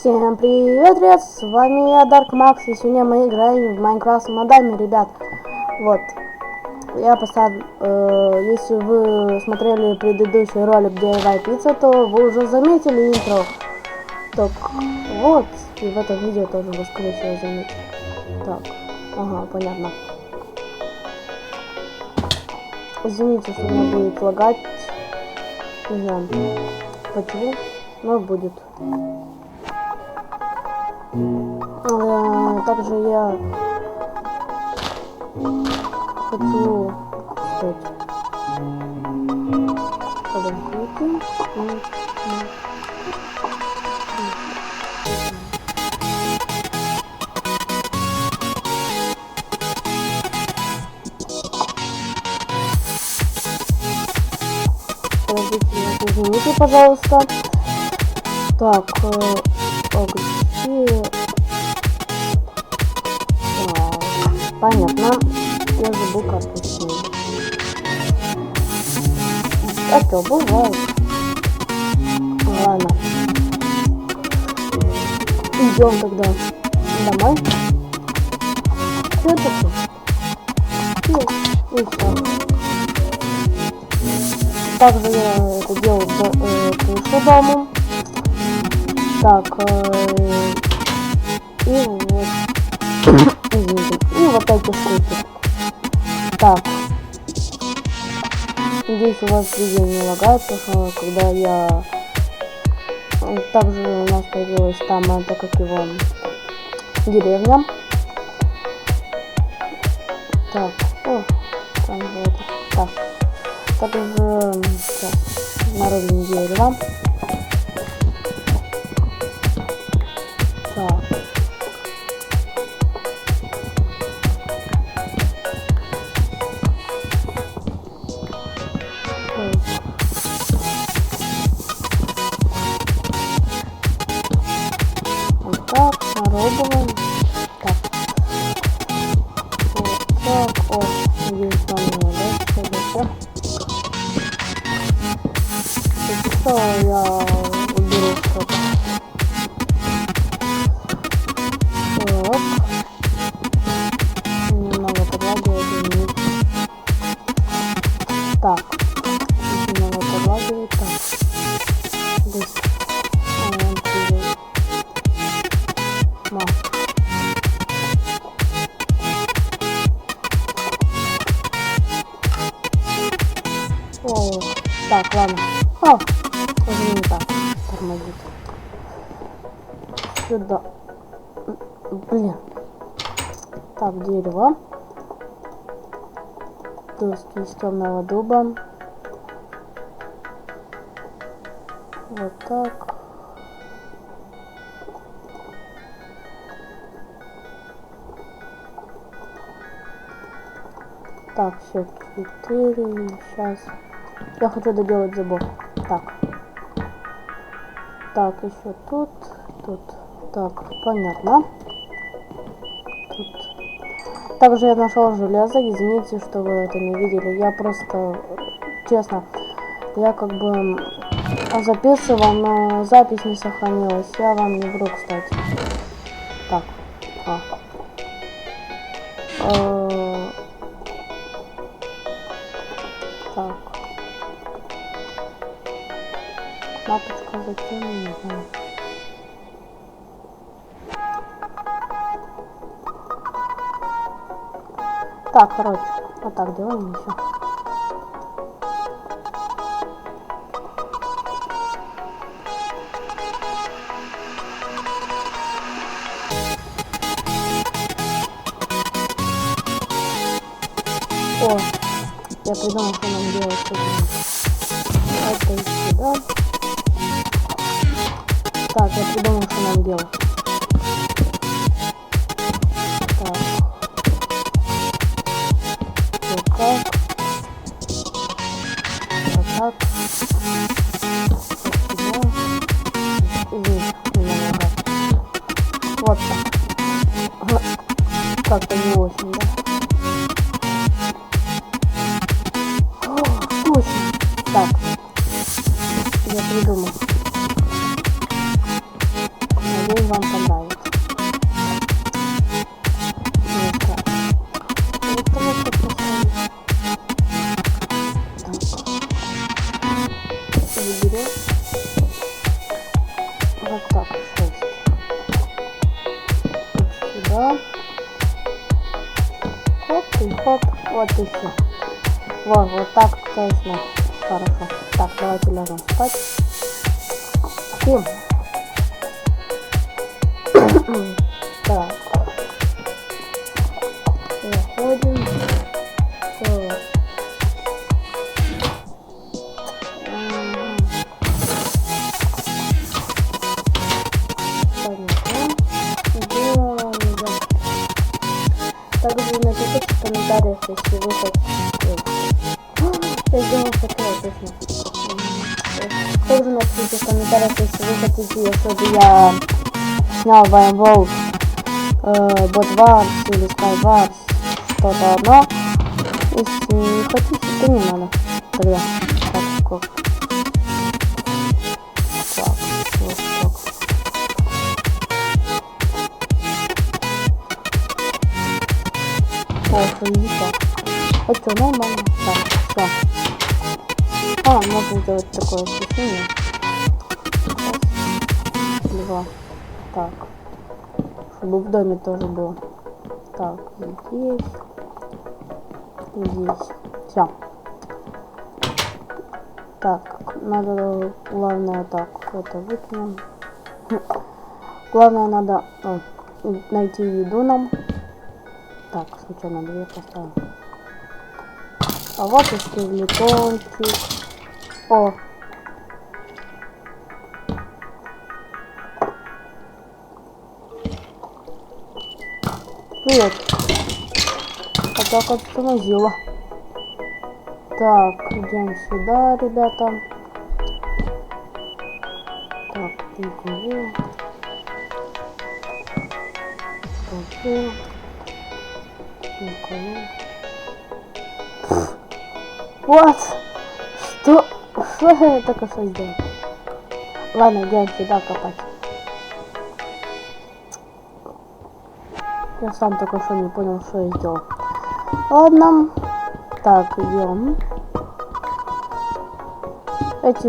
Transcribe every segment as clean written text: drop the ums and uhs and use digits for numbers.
Всем привет, с вами я, Dark Max, и сегодня мы играем в Minecraft с модами, ребят. Вот, я поставил, если вы смотрели предыдущий ролик DIY пицца, то вы уже заметили интро. Так, вот, и в этом видео тоже вы, скорее всего, заметили. Так, ага, понятно. Извините, что у меня будет лагать. Не знаю, почему, но будет. Также я хочу сказать, подождите. Извините, пожалуйста. Так, где... Понятно. Я забыл карту с ней. А что, бывает. Ладно. Идем тогда домой. Что это все? И все. Также я это делаю крышу дому. Так, и вот. И вот эти штуки. Так. Надеюсь, у вас видео не лагает, потому что когда я... Также у нас появилась там, это как его... деревня. Так. О, там же это. Так. Также... Сейчас. Нарубим дерево. Так. Вот так, нарубываем. Так. Вот так. О, надеюсь, вам не нравится. Что я уберу что-то. Так. Немного подлагивает. Так. Немного подлагивает. Так. Здесь. О, так, ладно. О, уже не так. Тормозит. Сюда. Блин. Так, дерево. Доски из темного дуба. Вот так. Так, все, 4. Сейчас. Я хочу доделать забор. Так. Так, еще тут. Так, понятно. Тут. Также я нашел железо. Извините, что вы это не видели. Я просто, честно, я как бы записывал, но запись не сохранилась. Я вам не вру, кстати. Так. Так. Кнопочка зачем, не знаю. Так, короче, вот так делаем еще. О, я придумал, что нам делать. Это и сюда. Так, я придумал, что нам делать. Так. Вот так. Вот так. Сюда. И здесь немного. Вот так. Как-то не очень, да? Так, я придумал. Надеюсь, Да. Хоп и хоп. Вот и все. Вот так точно. Хорошо. Так, давайте ляжем спать. Спим. Так. Заходим. Так. Также напишите в комментариях, если вы хотите. Я сделал такое, точно. Также напишите в комментариях, если вы хотите, чтобы я снял Vine Bot Wars или Sky Wars, что-то одно. Если не хотите, то не надо. Тогда так, сколько. Так, вот так. А что, нормально? Так, все. Можно сделать такое освещение. Два. Так. Чтобы в доме тоже было. Так, здесь. Здесь. Все. Так, надо, главное, так, это выкинем. Главное, надо найти еду нам. Так, случайно дверь поставим. А вот и скелетончик. О! Привет. А так оттормозила. Так, идем сюда, ребята. Так, никого. Никого. Вот! Что я только что сделал? Ладно, идем сюда копать. Я сам только что не понял, что я сделал. Ладно. Так, идем. Это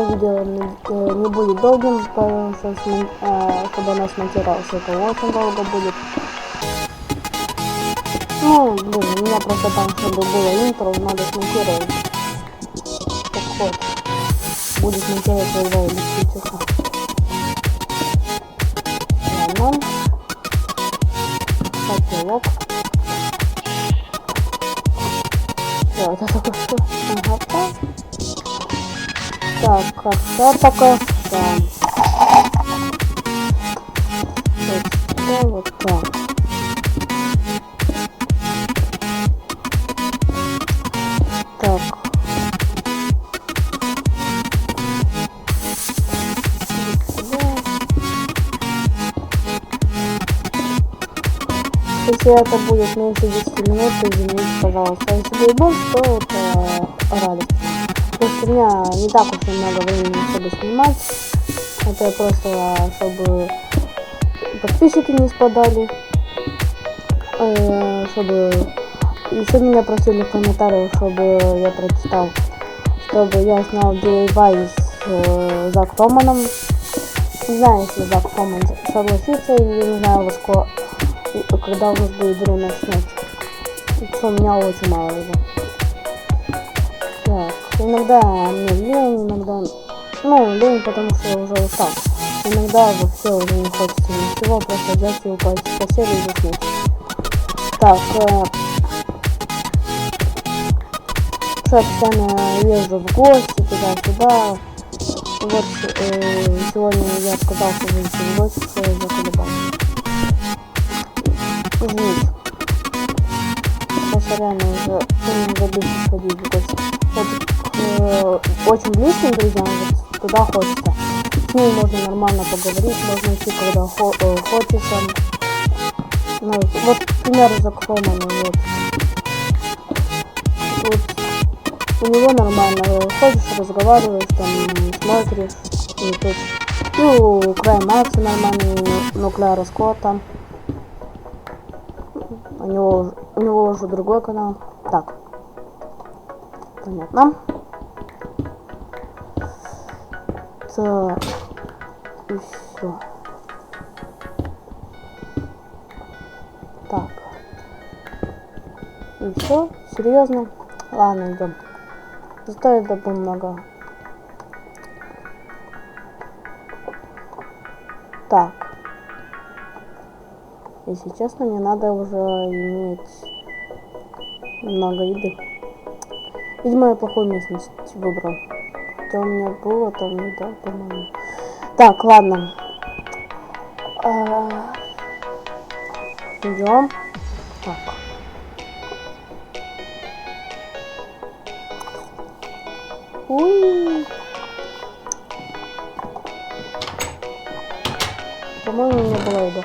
видео не будет долгим, потому что чтобы оно смонтировалось, это очень долго будет. Ну, блин, у меня просто там, чтобы было интро, надо смонтировать. Так вот, будет монтировать 2 или 3 часа. Ладно. Котелок. Все, это только что. Ага, так, а что такое? Вот так. Так. Если это будет меньше 10 минут, то извините, пожалуйста. А если будет больше, то это радость. Потому что у меня не так уж и много времени, чтобы снимать. Это просто, чтобы подписчики не спадали. Чтобы... Еще меня просили в комментариях, чтобы я прочитал, чтобы я снял DIY с Зак Томаном. Не знаю, если Зак Томан согласится, или не знаю, когда у нас будет время снять. Что у меня очень мало его. Так, иногда мне лень, иногда... Ну, лень, потому что я уже устал. Иногда вообще уже не хочется ничего, просто взять его по серии и заснять. Так, я постоянно езжу в гости туда-сюда. Вот сегодня я отказался выйти в гости, что я заколебал. Извините. Сейчас реально уже забыл сходить в гости. Вот, очень близким друзьям вот, туда хочется. С ней можно нормально поговорить, можно идти когда хочется. Ну, вот, к примеру, за Кроманом, вот. У него нормально, ходишь, разговариваешь, там, смотришь, YouTube. Ну, Край Макса нормальный, Нуклеара Скотта. У него уже другой канал. Так. Понятно. Так. И все. И все? Серьезно? Ладно, идем. Зато это было много. Так. Если честно, мне надо уже иметь много еды. Видимо, я плохую местность выбрал. То у меня было, то не да, по-моему. Так, ладно. Идем. Так. Уй. По-моему, не было еды.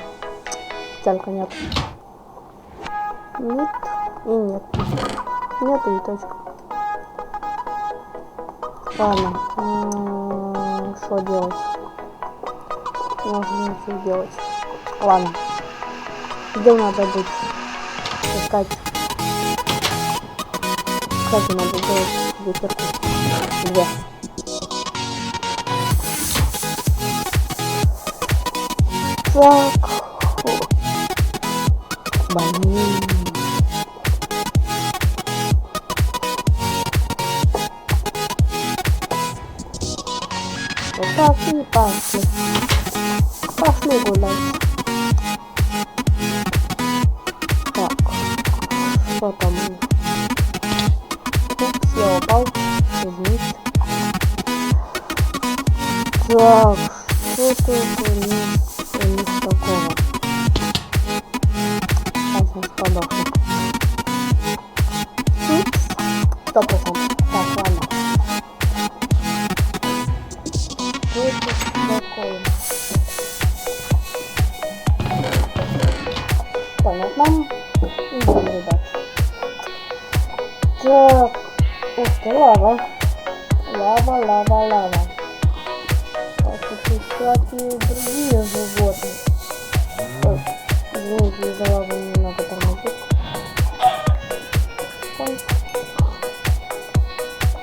Только нет. Нет и нет. Нет и точка. Ладно. Что делать? Можно ничего делать. Ладно. Где надо будет искать? Кстати, надо сделать ветерку. 2. Так. Блин. Вот так и пошли. Пошли гулять. Так. Что там? Я упал. Вниз. Так. Что тут вниз такого? Сейчас подохну. 100%. Так, ладно. Понятно. Идем, ребят. Так. Ух ты, лава. Лава. Так, тут всякие другие животные. Ой, извините, из-за лавы немного тормозит. Ой.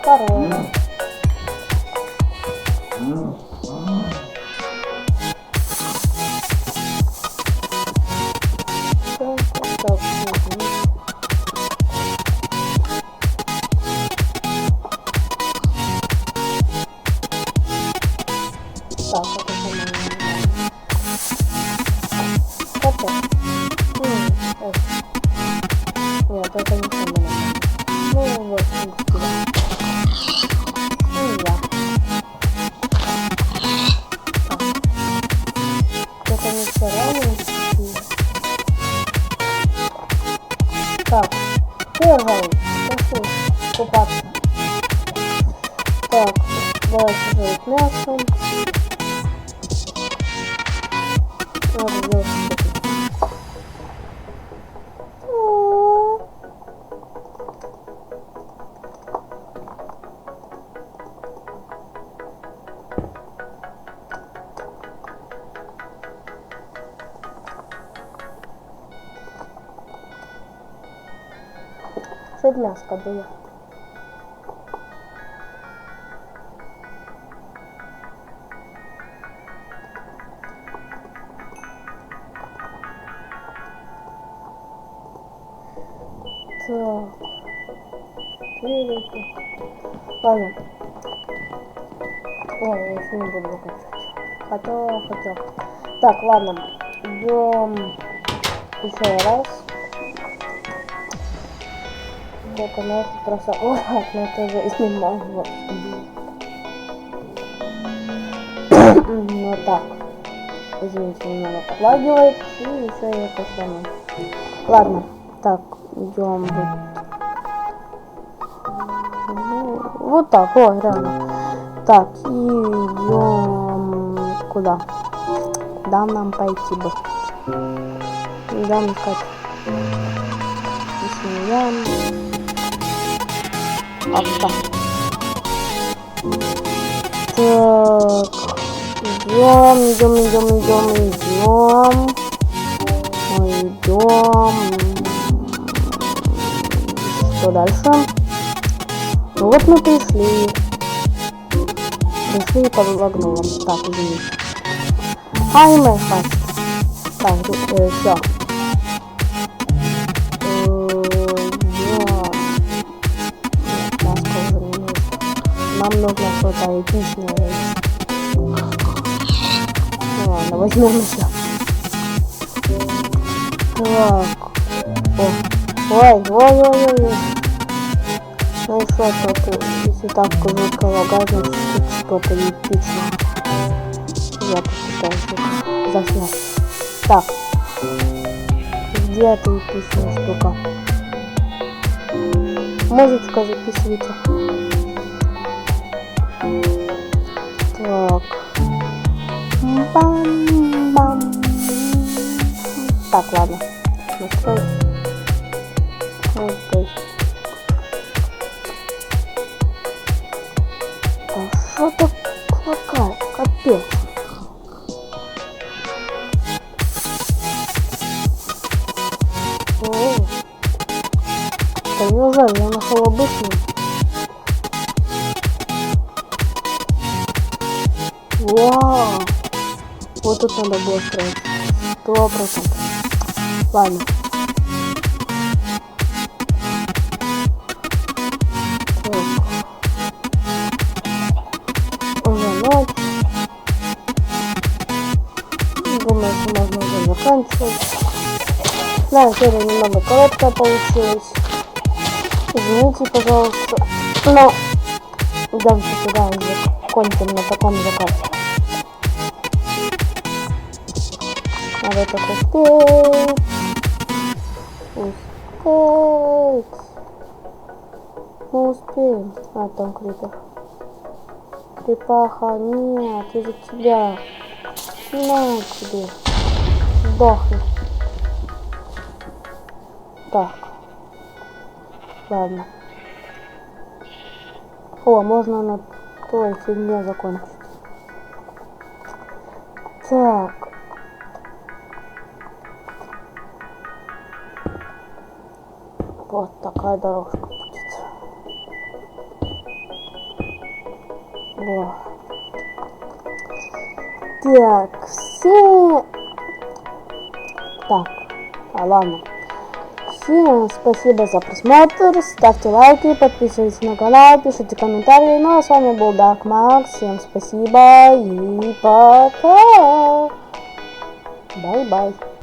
Корова. Нет, это не самое нормальное. Ну вот, это не все равно. Так, пожалуй, пошли купаться. Так, давайте жарить мясо. Надо сделать чтобы мяско было. Так. Ладно. Ой, я еще не буду выключать. Хотя. Так, ладно. Идем еще раз. Только на этот раз. Ладно, это же снимал. Вот. Вот так. Извините, немного подлагивает. И еще я пошлю. Ладно. Так, идем. Вот так, о, реально. Так, и идем куда? Куда нам пойти бы? Куда нам искать? Семья. Так. Так. Идем. Что дальше? Ну вот мы пришли. И подлагнуло. Так, извините. Ай, мой хватит. Так, все. самое эпичное. Ну ладно, возьмем еще. Так. Ой. Ну и что-то, если так жутко лагает, значит тут что-то эпичное. Я попытаюсь заснять. Так. Где эта эпичная штука? Музычка записывается. Так. Бам-бам. Так, ладно. Настрой. Музыкой. А что такое? Капец. Да неужели я нашел обычный? Вау! Вот тут надо было строить. 100%. Ладно. Так. Уже ночь. Думаю, что можно уже заканчивать. Да, серия немного короткая получилась. Извините, пожалуйста. Но идемте сюда и закончим на таком закате. Надо это успеть. Мы успеем. А, там крипер. Крипаха, нет, из-за тебя. На тебе. Сдохни. Так. Ладно. О, можно на той фигне закончить. Так. Вот такая дорожка будет. Во. Так, все... Так, ладно. Всем спасибо за просмотр, ставьте лайки, подписывайтесь на канал, пишите комментарии. Ну а с вами был Dark Max. Всем спасибо и пока. Бай-бай.